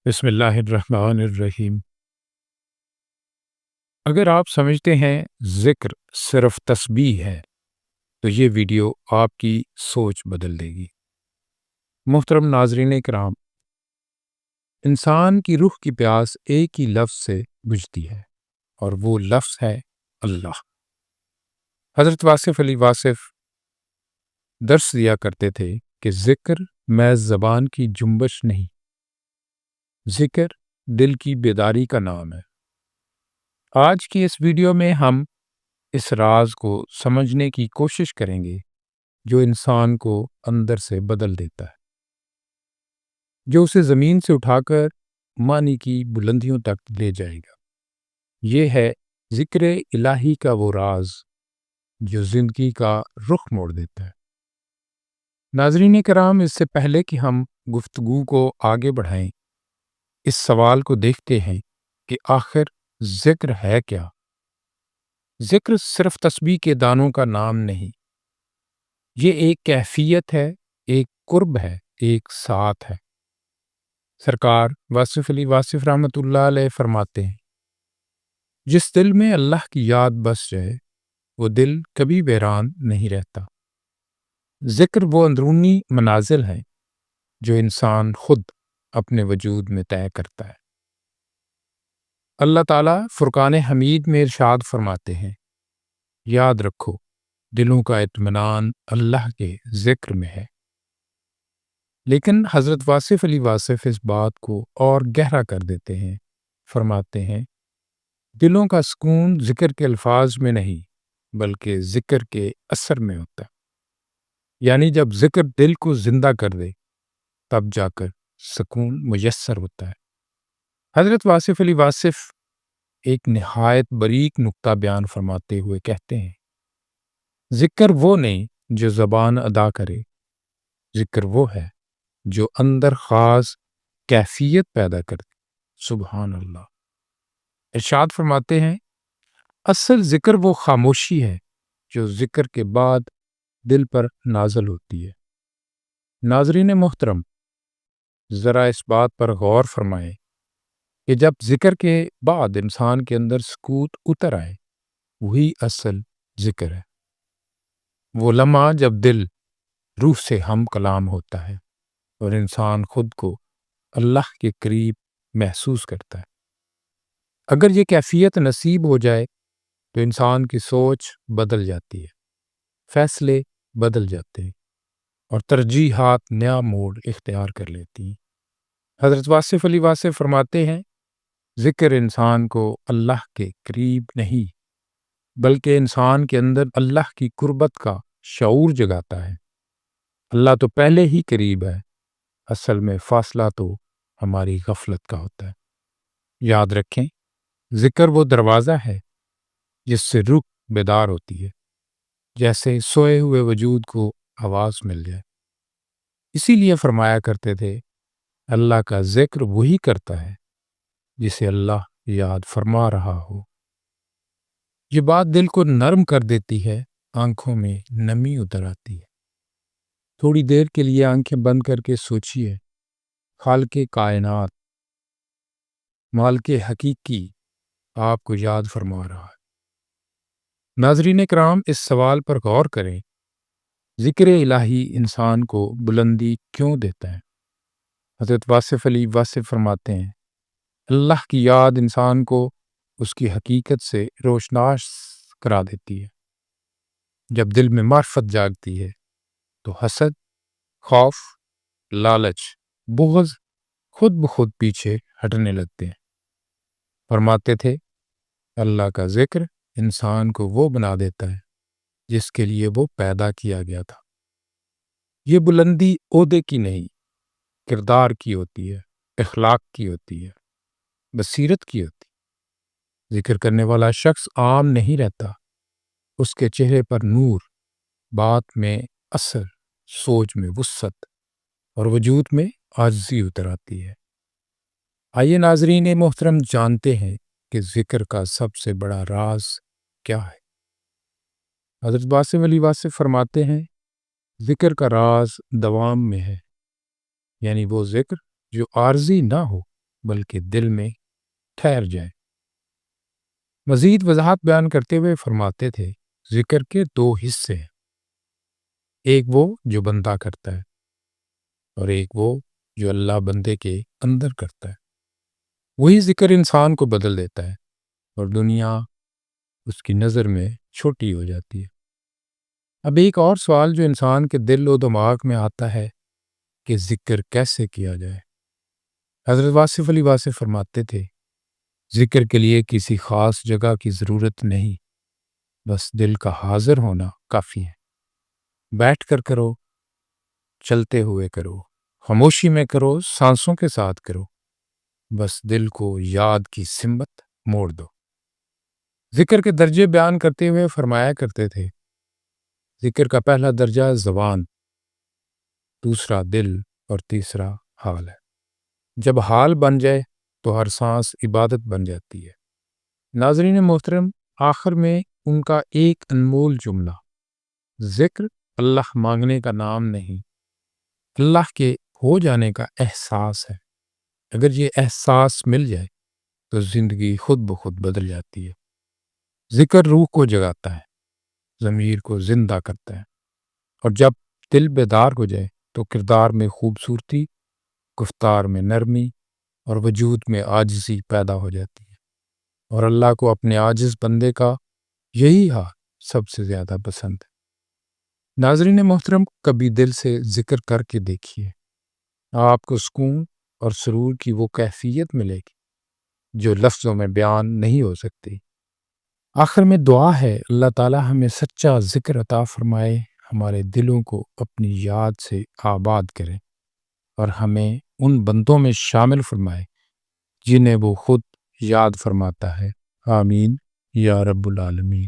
بسم اللہ الرحمن الرحیم۔ اگر آپ سمجھتے ہیں ذکر صرف تسبیح ہے تو یہ ویڈیو آپ کی سوچ بدل دے گی۔ محترم ناظرین کرام، انسان کی روح کی پیاس ایک ہی لفظ سے بجھتی ہے اور وہ لفظ ہے اللہ۔ حضرت واصف علی واصف درس دیا کرتے تھے کہ ذکر محض زبان کی جنبش نہیں، ذکر دل کی بیداری کا نام ہے۔ آج کی اس ویڈیو میں ہم اس راز کو سمجھنے کی کوشش کریں گے جو انسان کو اندر سے بدل دیتا ہے، جو اسے زمین سے اٹھا کر معنی کی بلندیوں تک لے جائے گا۔ یہ ہے ذکر الہی کا وہ راز جو زندگی کا رخ موڑ دیتا ہے۔ ناظرین کرام، اس سے پہلے کہ ہم گفتگو کو آگے بڑھائیں، اس سوال کو دیکھتے ہیں کہ آخر ذکر ہے کیا؟ ذکر صرف تسبیح کے دانوں کا نام نہیں، یہ ایک کیفیت ہے، ایک قرب ہے، ایک ساتھ ہے۔ سرکار واصف علی واصف رحمۃ اللہ علیہ فرماتے ہیں، جس دل میں اللہ کی یاد بس جائے وہ دل کبھی ویران نہیں رہتا۔ ذکر وہ اندرونی منازل ہے جو انسان خود اپنے وجود میں طے کرتا ہے۔ اللہ تعالیٰ فرقان حمید میں ارشاد فرماتے ہیں، یاد رکھو دلوں کا اطمینان اللہ کے ذکر میں ہے۔ لیکن حضرت واصف علی واصف اس بات کو اور گہرا کر دیتے ہیں، فرماتے ہیں دلوں کا سکون ذکر کے الفاظ میں نہیں بلکہ ذکر کے اثر میں ہوتا ہے۔ یعنی جب ذکر دل کو زندہ کر دے تب جا کر سکون میسر ہوتا ہے۔ حضرت واصف علی واصف ایک نہایت باریک نکتہ بیان فرماتے ہوئے کہتے ہیں، ذکر وہ نہیں جو زبان ادا کرے، ذکر وہ ہے جو اندر خاص کیفیت پیدا کرے۔ سبحان اللہ۔ ارشاد فرماتے ہیں، اصل ذکر وہ خاموشی ہے جو ذکر کے بعد دل پر نازل ہوتی ہے۔ ناظرین محترم، ذرا اس بات پر غور فرمائیں کہ جب ذکر کے بعد انسان کے اندر سکوت اتر آئے، وہی اصل ذکر ہے۔ وہ لمحہ جب دل روح سے ہم کلام ہوتا ہے اور انسان خود کو اللہ کے قریب محسوس کرتا ہے۔ اگر یہ کیفیت نصیب ہو جائے تو انسان کی سوچ بدل جاتی ہے، فیصلے بدل جاتے ہیں اور ترجیحات نیا موڑ اختیار کر لیتی ہیں۔ حضرت واصف علی واصف فرماتے ہیں، ذکر انسان کو اللہ کے قریب نہیں بلکہ انسان کے اندر اللہ کی قربت کا شعور جگاتا ہے۔ اللہ تو پہلے ہی قریب ہے، اصل میں فاصلہ تو ہماری غفلت کا ہوتا ہے۔ یاد رکھیں، ذکر وہ دروازہ ہے جس سے روح بیدار ہوتی ہے، جیسے سوئے ہوئے وجود کو آواز مل جائے۔ اسی لیے فرمایا کرتے تھے، اللہ کا ذکر وہی کرتا ہے جسے اللہ یاد فرما رہا ہو۔ یہ بات دل کو نرم کر دیتی ہے، آنکھوں میں نمی اتر آتی ہے۔ تھوڑی دیر کے لیے آنکھیں بند کر کے سوچئے، خالق کائنات، مالک حقیقی آپ کو یاد فرما رہا ہے۔ ناظرین کرام، اس سوال پر غور کریں، ذکر الہی انسان کو بلندی کیوں دیتا ہے؟ حضرت واصف علی واصف فرماتے ہیں، اللہ کی یاد انسان کو اس کی حقیقت سے روشناس کرا دیتی ہے۔ جب دل میں معرفت جاگتی ہے تو حسد، خوف، لالچ، بغض خود بخود پیچھے ہٹنے لگتے ہیں۔ فرماتے تھے، اللہ کا ذکر انسان کو وہ بنا دیتا ہے جس کے لیے وہ پیدا کیا گیا تھا۔ یہ بلندی عہدے کی نہیں، کردار کی ہوتی ہے، اخلاق کی ہوتی ہے، بصیرت کی ہوتی ہے۔ ذکر کرنے والا شخص عام نہیں رہتا، اس کے چہرے پر نور، بات میں اثر، سوچ میں وسعت اور وجود میں عاجزی اتر آتی ہے۔ آئیے ناظرین محترم جانتے ہیں کہ ذکر کا سب سے بڑا راز کیا ہے۔ حضرت واصف علی واصف فرماتے ہیں، ذکر کا راز دوام میں ہے، یعنی وہ ذکر جو عارضی نہ ہو، بلکہ دل میں ٹھہر جائے۔ مزید وضاحت بیان کرتے ہوئے فرماتے تھے ذکر کے دو حصے ہیں، ایک وہ جو بندہ کرتا ہے اور ایک وہ جو اللہ بندے کے اندر کرتا ہے۔ وہی ذکر انسان کو بدل دیتا ہے اور دنیا اس کی نظر میں چھوٹی ہو جاتی ہے۔ اب ایک اور سوال جو انسان کے دل و دماغ میں آتا ہے کہ ذکر کیسے کیا جائے۔ حضرت واصف علی واصف فرماتے تھے ذکر کے لیے کسی خاص جگہ کی ضرورت نہیں، بس دل کا حاضر ہونا کافی ہے۔ بیٹھ کر کرو، چلتے ہوئے کرو، خاموشی میں کرو، سانسوں کے ساتھ کرو، بس دل کو یاد کی سمت موڑ دو۔ ذکر کے درجے بیان کرتے ہوئے فرمایا کرتے تھے ذکر کا پہلا درجہ زبان، دوسرا دل اور تیسرا حال ہے۔ جب حال بن جائے تو ہر سانس عبادت بن جاتی ہے۔ ناظرین محترم، آخر میں ان کا ایک انمول جملہ، ذکر اللہ مانگنے کا نام نہیں، اللہ کے ہو جانے کا احساس ہے۔ اگر یہ احساس مل جائے تو زندگی خود بخود بدل جاتی ہے۔ ذکر روح کو جگاتا ہے، ضمیر کو زندہ کرتا ہے، اور جب دل بیدار ہو جائے تو کردار میں خوبصورتی، گفتار میں نرمی اور وجود میں عاجزی پیدا ہو جاتی ہے، اور اللہ کو اپنے عاجز بندے کا یہی حال سب سے زیادہ پسند ہے۔ ناظرین محترم، کبھی دل سے ذکر کر کے دیکھیے، آپ کو سکون اور سرور کی وہ کیفیت ملے گی جو لفظوں میں بیان نہیں ہو سکتی۔ آخر میں دعا ہے اللہ تعالی ہمیں سچا ذکر عطا فرمائے، ہمارے دلوں کو اپنی یاد سے آباد کرے اور ہمیں ان بندوں میں شامل فرمائے جنہیں وہ خود یاد فرماتا ہے۔ آمین یا رب العالمین۔